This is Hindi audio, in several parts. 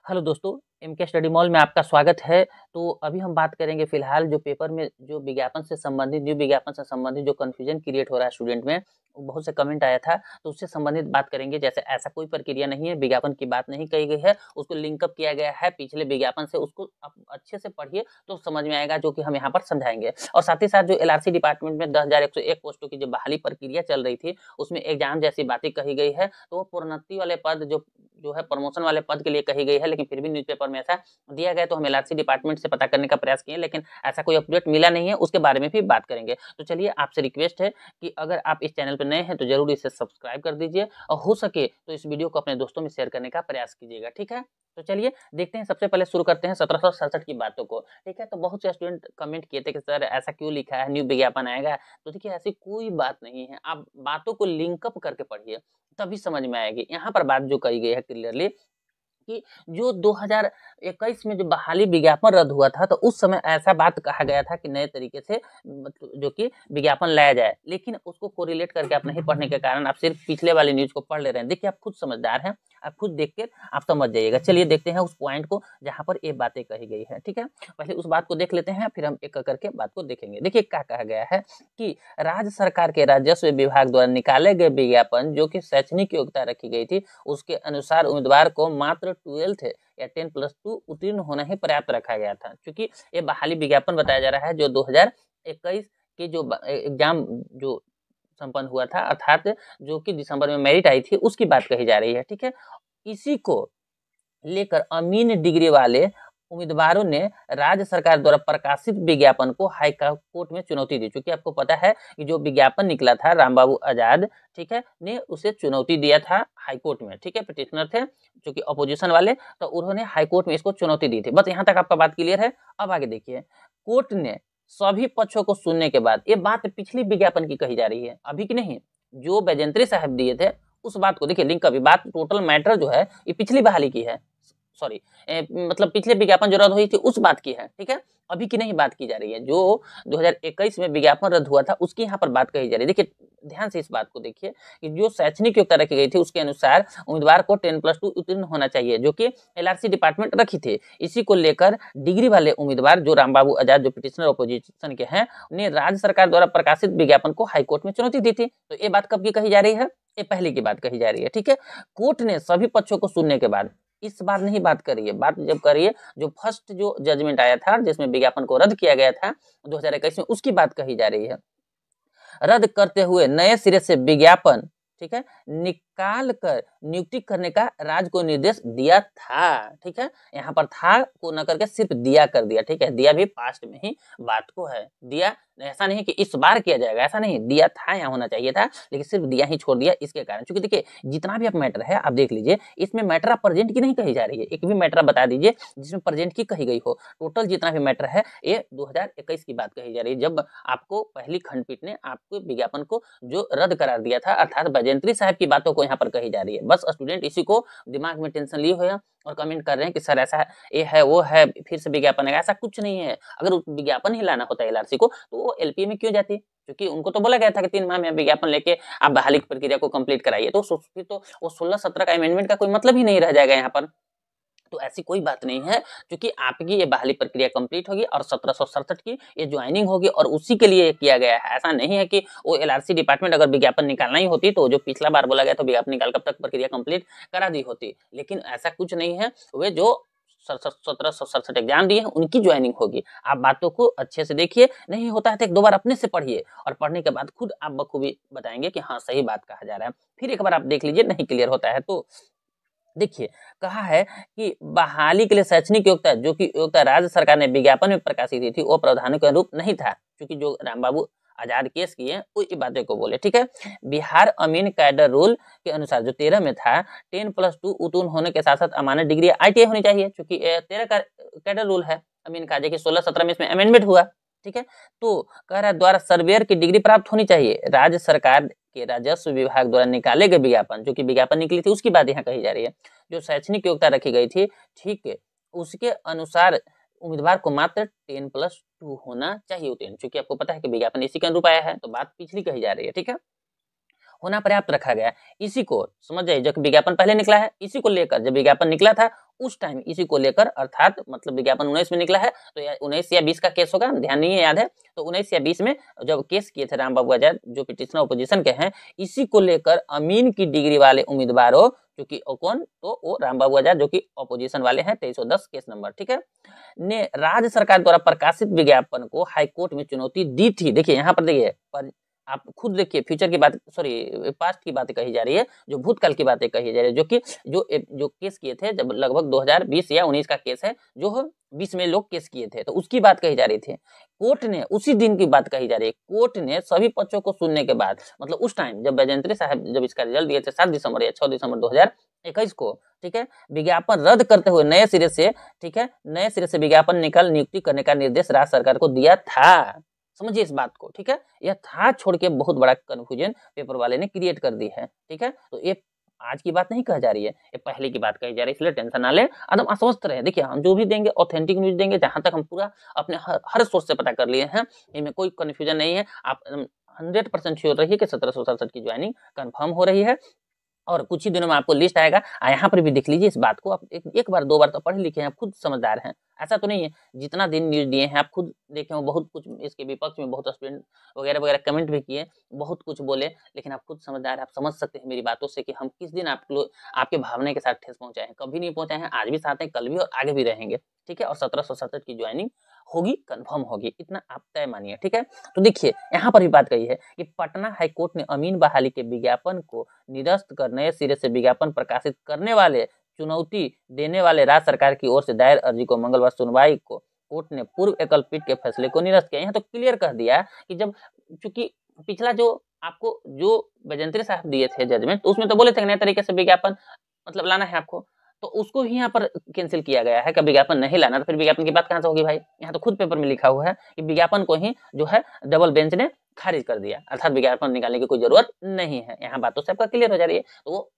हेलो दोस्तों, एमके स्टडी मॉल में आपका स्वागत है। तो अभी हम बात करेंगे फिलहाल जो पेपर में जो विज्ञापन से संबंधित न्यू विज्ञापन से संबंधित जो कन्फ्यूजन क्रिएट हो रहा है स्टूडेंट में, बहुत से कमेंट आया था, तो उससे संबंधित बात करेंगे। जैसे ऐसा कोई प्रक्रिया नहीं है, विज्ञापन की बात नहीं कही गई है, उसको लिंकअप किया गया है पिछले विज्ञापन से। उसको आप अच्छे से पढ़िए तो समझ में आएगा, जो कि हम यहाँ पर समझाएंगे। और साथ ही साथ जो एलआरसी डिपार्टमेंट में 10,101 पोस्टों की जो बहाली प्रक्रिया चल रही थी, उसमें एग्जाम जैसी बातें कही गई है, तो वो प्रोन्नति वाले पद जो है प्रमोशन वाले पद के लिए कही गई है, लेकिन फिर भी न्यूज़पेपर में ऐसा दिया गया। तो हम एलआरसी डिपार्टमेंट से पता करने का प्रयास किए, लेकिन ऐसा कोई अपडेट मिला नहीं है, उसके बारे में भी बात करेंगे। तो चलिए, आपसे रिक्वेस्ट है कि अगर आप इस चैनल पर नए हैं तो जरूर इसे सब्सक्राइब कर दीजिए, और हो सके तो इस वीडियो को अपने दोस्तों में शेयर करने का प्रयास कीजिएगा। ठीक है, तो चलिए देखते हैं। सबसे पहले शुरू करते हैं 1767 की बातों को। ठीक है, तो बहुत से स्टूडेंट कमेंट किए थे कि सर ऐसा क्यों लिखा है, न्यू विज्ञापन आएगा। तो देखिए, ऐसी कोई बात नहीं है, आप बातों को लिंकअप करके पढ़िए, तभी समझ में आएगी। यहाँ पर बात जो कही गई है क्लियरली कि जो 2021 में जो बहाली विज्ञापन रद्द हुआ था, तो उस समय ऐसा बात कहा गया था कि नए तरीके से मतलब जो कि विज्ञापन लाया जाए, लेकिन उसको कोरिलेट करके आप नहीं पढ़ने के कारण आप सिर्फ पिछले वाली न्यूज को पढ़ ले रहे हैं। देखिए, आप खुद समझदार हैं, आप खुद देख के आप समझ जाइएगा। चलिए देखते हैं उस पॉइंट को जहां पर ये बातें कही गई है। ठीक है, पहले उस बात को देख लेते हैं, फिर हम एक करके बात को देखेंगे। देखिए क्या कहा गया है कि राज्य सरकार के राजस्व विभाग द्वारा निकाले गए विज्ञापन जो कि शैक्षणिक योग्यता रखी गई थी, उसके अनुसार उम्मीदवार को मात्र 12th या 10+2 उत्तीर्ण होना ही पर्याप्त रखा गया था। क्योंकि ये बहाली विज्ञापन बताया जा रहा है जो 2021 के जो एग्जाम जो संपन्न हुआ था, अर्थात जो कि दिसंबर में मेरिट आई थी, उसकी बात कही जा रही है। ठीक है, इसी को लेकर अमीन डिग्री वाले उम्मीदवारों ने राज्य सरकार द्वारा प्रकाशित विज्ञापन को हाई कोर्ट में चुनौती दी। क्योंकि आपको पता है कि जो विज्ञापन निकला था रामबाबू आजाद, ठीक है, ने उसे चुनौती दिया था हाई कोर्ट में। ठीक है, पिटिशनर थे जो कि अपोजिशन वाले, तो उन्होंने हाई कोर्ट में इसको चुनौती दी थी। बस यहाँ तक आपका बात क्लियर है। अब आगे देखिए, कोर्ट ने सभी पक्षों को सुनने के बाद, ये बात पिछली विज्ञापन की कही जा रही है, अभी की नहीं, जो बैजेंत्री साहब दिए थे उस बात को देखिए। लिंक, अभी बात टोटल मैटर जो है ये पिछली बहाली की है, सॉरी मतलब पिछले विज्ञापन जो रद्द हुई थी उस बात की है। ठीक है, अभी की नहीं बात की जा रही है। जो 2021 में विज्ञापन रद्द हुआ था उसकी यहाँ पर बात कही जा रही है। देखिए ध्यान से इस बात को देखिए कि जो शैक्षणिक योग्यता रखी गई थी उसके अनुसार उम्मीदवार को 10+2 उत्तीर्ण होना चाहिए, जो कि एलआरसी डिपार्टमेंट रखी थी। इसी को लेकर डिग्री वाले उम्मीदवार जो रामबाबू आजाद, जो पिटिशनर अपोजिशन के हैं, ने राज्य सरकार द्वारा प्रकाशित विज्ञापन को हाईकोर्ट में चुनौती दी थी। तो ये बात कब की कही जा रही है? ये पहले की बात कही जा रही है। ठीक है, कोर्ट ने सभी पक्षों को सुनने के बाद, इस बार नहीं बात करिए, बात जब करिए जो फर्स्ट जो जजमेंट आया था जिसमें विज्ञापन को रद्द किया गया था 2021 में, उसकी बात कही जा रही है। रद्द करते हुए नए सिरे से विज्ञापन, ठीक है, निकाल कर नियुक्ति करने का राज्य को निर्देश दिया था। ठीक है, यहाँ पर था को न करके सिर्फ दिया कर दिया। ठीक है, दिया भी पास्ट में ही बात को है, दिया ऐसा नहीं कि इस बार किया जाएगा, ऐसा नहीं, दिया था यहाँ होना चाहिए था, लेकिन सिर्फ दिया ही छोड़ दिया इसके कारण। क्योंकि देखिए जितना भी आप मैटर है आप देख लीजिए, इसमें मैटर आप प्रेजेंट की नहीं कही जा रही है। एक भी मैटर आप बता दीजिए जिसमें प्रेजेंट की कही गई हो। टोटल जितना भी मैटर है ये 2021 की बात कही जा रही है, जब आपको पहली खंडपीठ ने आपको विज्ञापन को जो रद्द करार दिया था, अर्थात बैजेंत्री साहब की बातों को यहाँ पर कही जा रही है। बस स्टूडेंट इसी को दिमाग में टेंशन लिए हुए हैं और कमेंट कर रहे हैं कि सर ऐसा ये है वो है, फिर से विज्ञापन है। ऐसा कुछ नहीं है। अगर विज्ञापन ही लाना होता है एलआरसी को तो वो एलपीए में क्यों जाती? क्योंकि उनको तो बोला गया था कि 3 माह में विज्ञापन लेके आप बहाली की प्रक्रिया को कंप्लीट कराइए। तो फिर तो वो 16-17 का अमेंडमेंट का कोई मतलब ही नहीं रह जाएगा यहाँ पर। तो ऐसी कोई बात नहीं है, क्योंकि आपकी ये बहाली प्रक्रिया कंप्लीट होगी और 1767 की ये ज्वाइनिंग होगी और उसी के लिए किया गया है। ऐसा नहीं है कि वो एलआरसी डिपार्टमेंट अगर विज्ञापन निकालना ही होती तो जो पिछला बार बोला गया तो विज्ञापन निकाल कब तक प्रक्रिया कंप्लीट करा दी होती, लेकिन ऐसा कुछ नहीं है। वे जो 1767 एग्जाम दिए हैं उनकी ज्वाइनिंग होगी। आप बातों को अच्छे से देखिए, नहीं होता है तो एक दो बार अपने से पढ़िए और पढ़ने के बाद खुद आप बखूबी बताएंगे कि हाँ सही बात कहा जा रहा है। फिर एक बार आप देख लीजिए, नहीं क्लियर होता है तो देखिए, कहा है कि बहाली के लिए शैक्षणिक योग्यता, जो कि योग्यता राज्य सरकार ने विज्ञापन में प्रकाशित की थी, वो प्रावधानों के अनुरूप नहीं था। क्योंकि जो रामबाबू आजाद केस किए उसी बातें को बोले। ठीक है, बिहार अमीन कैडर रूल के अनुसार जो 13 में था, 10+2 उत्तीर्ण होने के साथ साथ अमानत डिग्री आईटीआई होनी चाहिए। क्योंकि 13 का कैडर रूल है अमीन का, जो कि 16-17 में इसमें अमेंडमेंट हुआ। ठीक है, तो कह रहा है द्वारा सर्वेयर की डिग्री प्राप्त होनी चाहिए। राज्य सरकार के राजस्व विभाग द्वारा निकाले गए विज्ञापन, जो कि विज्ञापन निकली थी उसकी बात यहाँ कही जा रही है, जो शैक्षणिक योग्यता रखी गई थी, ठीक है, उसके अनुसार उम्मीदवार को मात्र 10+2 होना चाहिए उत्तीर्ण। क्योंकि आपको पता है कि विज्ञापन इसी के अनुरूप आया है, तो बात पिछली कही जा रही है। ठीक है, होना पर्याप्त रखा गया। इसी को समझ जाइए, जब विज्ञापन पहले निकला है, इसी को लेकर जब विज्ञापन निकला था उस टाइम इसी को लेकर, अर्थात मतलब विज्ञापन 19 में निकला है तो 19 या 20 का केस होगा, ध्यान नहीं है, याद है, तो 19 या 20 में जब केस किए थे राम बाबू आजाद जो पिटिशनर अपोजिशन के हैं, इसी को लेकर अमीन की डिग्री वाले उम्मीदवारों, क्योंकि कौन, तो वो राम बाबू आजाद जो कि अपोजिशन वाले हैं, 2310 केस नंबर, ठीक है, ने राज्य सरकार द्वारा प्रकाशित विज्ञापन को हाईकोर्ट में चुनौती दी थी। देखिए यहाँ पर देखिए, आप खुद देखिए, फ्यूचर की बात, सॉरी पास्ट की बातें कही जा रही है, जो भूतकाल की बातें कही जा रही है, जो कि जो केस किए थे जब लगभग 2020 या 19 का केस है, जो 20 में लोग केस किए थे, तो उसकी बात कही जा रही थी। कोर्ट ने उसी दिन की बात कही जा रही है, कोर्ट ने सभी पक्षों को सुनने के बाद, मतलब उस टाइम जब बैजंत्री साहब जब इसका रिजल्ट दिए थे 7 दिसंबर या 6 दिसंबर 2021 को, ठीक है, विज्ञापन रद्द करते हुए नए सिरे से, ठीक है, नए सिरे से विज्ञापन निकाल नियुक्ति करने का निर्देश राज्य सरकार को दिया था। समझिए इस बात को, ठीक है, यह था छोड़ के बहुत बड़ा कंफ्यूजन पेपर वाले ने क्रिएट कर दी है, ठीक है, तो ये आज की बात नहीं कही जा रही है, ये पहले की बात कही जा रही है, इसलिए टेंशन ना ले, एकदम आश्वस्त रहे। देखिए हम जो भी देंगे ऑथेंटिक न्यूज देंगे, जहां तक हम पूरा अपने हर सोर्स से पता कर लिए हैं, इनमें कोई कंफ्यूजन नहीं है। आप 100% श्योर रहिए कि 1767 की ज्वाइनिंग कंफर्म हो रही है और कुछ ही दिनों में आपको लिस्ट आएगा। यहाँ पर भी देख लीजिए इस बात को, आप एक बार 2 बार तो पढ़े लिखे हैं, आप खुद समझदार हैं, ऐसा तो नहीं है। जितना दिन न्यूज दिए हैं आप खुद देखे हो, बहुत कुछ इसके विपक्ष में बहुत स्टूडेंट वगैरह वगैरह कमेंट भी किए, बहुत कुछ बोले, लेकिन आप खुद समझदार हैं, आप समझ सकते हैं मेरी बातों से कि हम किस दिन आपके भावना के साथ ठेस पहुंचाए हैं। कभी नहीं पहुंचाए हैं, आज भी साथ हैं, कल भी और आगे भी रहेंगे, ठीक है। और 1767 की ज्वाइनिंग होगी, कंफर्म होगी, इतना आप तय मानिए, ठीक है। तो देखिए यहाँ पर भी बात कही है कि पटना हाईकोर्ट ने अमीन बहाली के विज्ञापन को निरस्त कर नए सिरे से विज्ञापन प्रकाशित करने वाले चुनौती देने वाले राज्य सरकार की ओर से दायर अर्जी को मंगलवार सुनवाई को कोर्ट ने पूर्व एकल पीठ के फैसले को निरस्त किया। यहाँ तो क्लियर कर दिया कि जब, चूंकि पिछला जो आपको जो बैजंत्री साहब दिए थे जजमेंट, तो उसमें तो बोले थे नए तरीके से विज्ञापन मतलब लाना है आपको, तो उसको भी यहाँ पर कैंसिल किया गया है कि विज्ञापन नहीं लाना। तो फिर विज्ञापन की बात कहाँ से होगी भाई? यहाँ तो खुद पेपर में लिखा हुआ है कि विज्ञापन को ही जो है डबल बेंच ने खारिज कर दिया, अर्थात विज्ञापन निकालने की कोई जरूरत नहीं है। यहाँ बातों से आपका क्लियर हो जा रही है। तो वो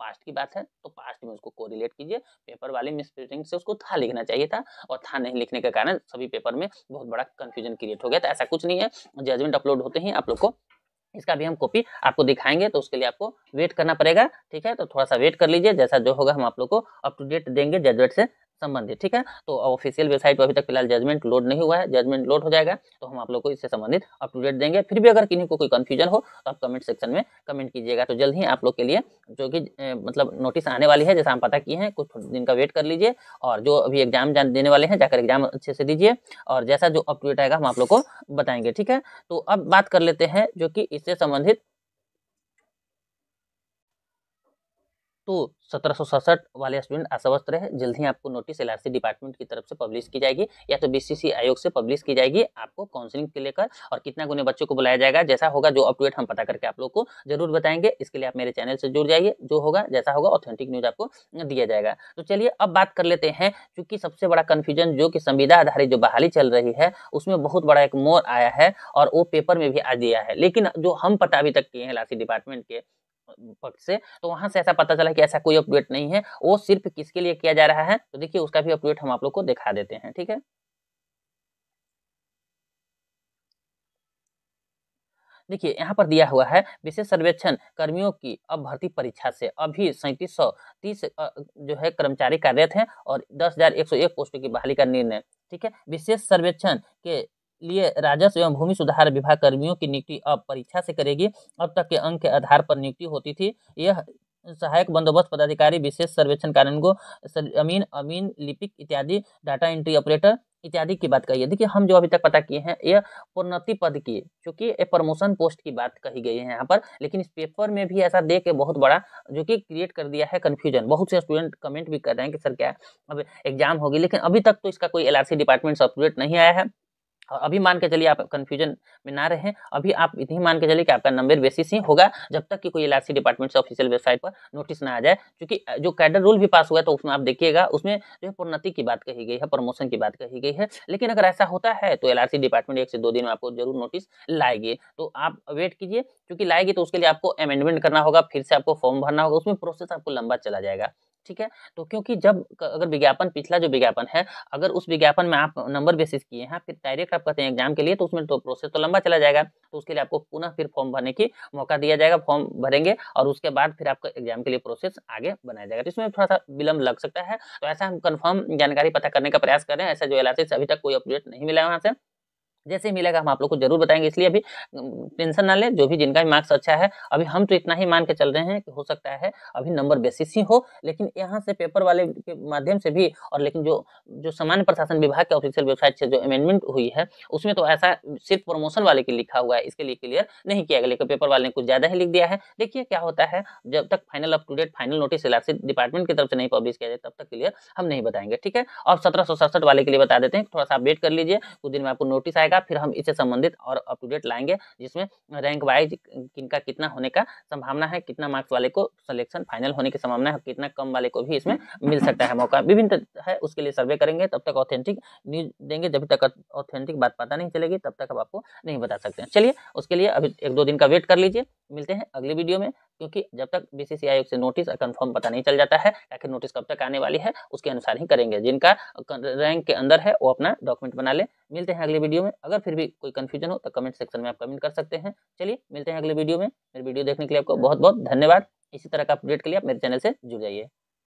पास्ट की बात है, तो पास्ट में उसको कोरिलेट कीजिए। पेपर वाले मिसप्रिंटिंग से उसको था लिखना चाहिए था, और था नहीं लिखने के कारण सभी पेपर में बहुत बड़ा कंफ्यूजन क्रिएट हो गया। तो ऐसा कुछ नहीं है, जजमेंट अपलोड होते ही आप लोग को इसका भी हम कॉपी आपको दिखाएंगे, तो उसके लिए आपको वेट करना पड़ेगा, ठीक है। तो थोड़ा सा वेट कर लीजिए, जैसा जो होगा हम आप लोग को अप टू डेट देंगे जजमेंट से संबंधित, ठीक है। तो ऑफिशियल वेबसाइट पर अभी तक फिलहाल जजमेंट लोड नहीं हुआ है, जजमेंट लोड हो जाएगा तो हम आप लोग को इससे संबंधित अप टू डेट देंगे। फिर भी अगर किन्हीं को कोई कंफ्यूजन हो तो आप कमेंट सेक्शन में कमेंट कीजिएगा। तो जल्द ही आप लोग के लिए जो कि मतलब नोटिस आने वाली है, जैसा हम पता किए हैं, कुछ दिन का वेट कर लीजिए। और जो अभी एग्जाम देने वाले हैं जाकर एग्जाम अच्छे से दीजिए, और जैसा जो अप टू डेट आएगा हम आप लोग को बताएंगे, ठीक है। तो अब बात कर लेते हैं जो कि इससे संबंधित, तो 1767 वाले स्टूडेंट आश्वस्त रहे, जल्द ही आपको नोटिस एलआरसी डिपार्टमेंट की तरफ से पब्लिश की जाएगी, या तो बीसीसी आयोग से पब्लिश की जाएगी आपको काउंसलिंग के लेकर, और कितना गुने बच्चों को बुलाया जाएगा, जैसा होगा जो अप टू डेट हम पता करके आप लोग को जरूर बताएंगे। इसके लिए आप मेरे चैनल से जुड़ जाइए, जो होगा जैसा होगा ऑथेंटिक न्यूज आपको दिया जाएगा। तो चलिए अब बात कर लेते हैं, क्योंकि सबसे बड़ा कंफ्यूजन जो कि संविदा आधारित जो बहाली चल रही है उसमें बहुत बड़ा एक मोड़ आया है, और वो पेपर में भी आ दिया है। लेकिन जो हम पता अभी तक किए हैं एलआरसी डिपार्टमेंट के पक्ष से, तो वहां से ऐसा पता चला कि ऐसा कोई अपडेट नहीं है, वो सिर्फ किसके लिए किया जा रहा है। तो देखिए उसका भी अपडेट हम आप लोग को दिखा देते हैं, ठीक है। देखिए यहाँ पर दिया हुआ है, विशेष सर्वेक्षण कर्मियों की अब भर्ती परीक्षा से अभी 3730 जो है कर्मचारी कार्यरत हैं, और 10,101 पोस्टों की बहाली का निर्णय, ठीक है। विशेष सर्वेक्षण के लिए राजस्व एवं भूमि सुधार विभाग कर्मियों की नियुक्ति अब परीक्षा से करेगी। अब तक के अंक के आधार पर नियुक्ति होती थी। यह सहायक बंदोबस्त पदाधिकारी, विशेष सर्वेक्षण कार्यान्वयन, अमीन लिपिक इत्यादि, डाटा एंट्री ऑपरेटर इत्यादि की बात कही है। देखिए हम जो अभी तक पता किए हैं यह प्रोन्नति पद की, क्योंकि ये प्रमोशन पोस्ट की बात कही गई है यहाँ पर, लेकिन इस पेपर में भी ऐसा दे के बहुत बड़ा जो कि क्रिएट कर दिया है कंफ्यूजन। बहुत से स्टूडेंट कमेंट भी कर रहे हैं कि सर क्या अब एग्जाम होगी, लेकिन अभी तक तो इसका कोई एलआरसी डिपार्टमेंट से अपडेट नहीं आया है। और अभी मान के चलिए आप कंफ्यूजन में ना रहे, अभी आप इतनी मान के चलिए कि आपका नंबर बेसिस ही होगा, जब तक कि कोई एलआरसी डिपार्टमेंट से ऑफिशियल वेबसाइट पर नोटिस ना आ जाए। क्योंकि जो कैडर रूल भी पास हुआ है तो उसमें आप देखिएगा, उसमें जो है प्रोन्नति की बात कही गई है, प्रमोशन की बात कही गई है। लेकिन अगर ऐसा होता है तो एलआरसी डिपार्टमेंट 1 से 2 दिन में आपको जरूर नोटिस लाएगी, तो आप वेट कीजिए। क्योंकि लाएगी तो उसके लिए आपको अमेंडमेंट करना होगा, फिर से आपको फॉर्म भरना होगा, उसमें प्रोसेस आपको लंबा चला जाएगा, ठीक है। तो क्योंकि जब अगर विज्ञापन पिछला जो विज्ञापन है, अगर उस विज्ञापन में आप नंबर बेसिस किए हैं, फिर डायरेक्ट आप कहते हैं एग्जाम के लिए, तो उसमें तो प्रोसेस तो लंबा चला जाएगा। तो उसके लिए आपको पुनः फिर फॉर्म भरने की मौका दिया जाएगा, फॉर्म भरेंगे और उसके बाद फिर आपका एग्जाम के लिए प्रोसेस आगे बनाया जाएगा। तो इसमें थोड़ा सा विलंब लग सकता है। तो ऐसा हम कंफर्म जानकारी पता करने का प्रयास कर रहे हैं। ऐसा जो एलआरसी से अभी तक कोई अपडेट नहीं मिला है वहाँ से। जैसे ही मिलेगा हम आप लोग को ज़रूर बताएँगे, इसलिए अभी टेंशन ना लें, जो भी जिनका भी मार्क्स अच्छा है, अभी हम तो इतना ही मान के चल रहे हैं कि हो सकता है अभी नंबर बेसिस ही हो, लेकिन यहाँ से पेपर वाले के माध्यम से भी और लेकिन जो सामान्य प्रशासन विभाग के ऑफिशियल वेबसाइट से जो अमेंडमेंट हुई है, उसमें तो ऐसा सिर्फ प्रमोशन वाले के लिखा हुआ है, इसके लिए क्लियर नहीं किया गया, लेकिन पेपर वाले ने कुछ ज़्यादा ही लिख दिया है। देखिए क्या होता है, जब तक final up to date final notice LRC department की तरफ से नहीं पब्लिश किया जाए, तब तक क्लियर हम नहीं बताएँगे, ठीक है। अब 1767 वाले के लिए बता देते हैं, थोड़ा-सा आप वेट कर लीजिए, कुछ दिन में आपको नोटिस आएगा, फिर हम इससे संबंधित और अप टू डेट लाएँगे, जिसमें रैंक वाइज़ किनका कितना होने का संभावना है, कितना मार्क्स वाले को सिलेक्शन फाइनल होने की संभावना है, कितना कम वाले को भी इसमें मिल सकता है मौका, विभिन्न है, उसके लिए सर्वे करेंगे। तब तक ऑथेंटिक न्यूज़ देंगे, जब तक ऑथेंटिक बात पता नहीं चलेगी, तब तक हम आपको नहीं बता सकते हैं। चलिए, उसके लिए अभी 1-2 दिन का वेट कर लीजिए, मिलते हैं अगले वीडियो में, क्योंकि जब तक बीसीसीआई आयोग से नोटिस कंफर्म पता नहीं चल जाता है, आखिर नोटिस कब तक आने वाली है, उसके अनुसार ही करेंगे। जिनका रैंक के अंदर है, वो अपना डॉक्यूमेंट बना ले। मिलते हैं अगले वीडियो में। अगर फिर भी कोई कन्फ्यूजन हो तो कमेंट सेक्शन में आप कमेंट कर सकते हैं। चलिए, मिलते हैं अगले वीडियो में। मेरी वीडियो देखने के लिए आपको बहुत-बहुत धन्यवाद। इसी तरह का अपडेट के लिए आप मेरे चैनल से जुड़ जाइए।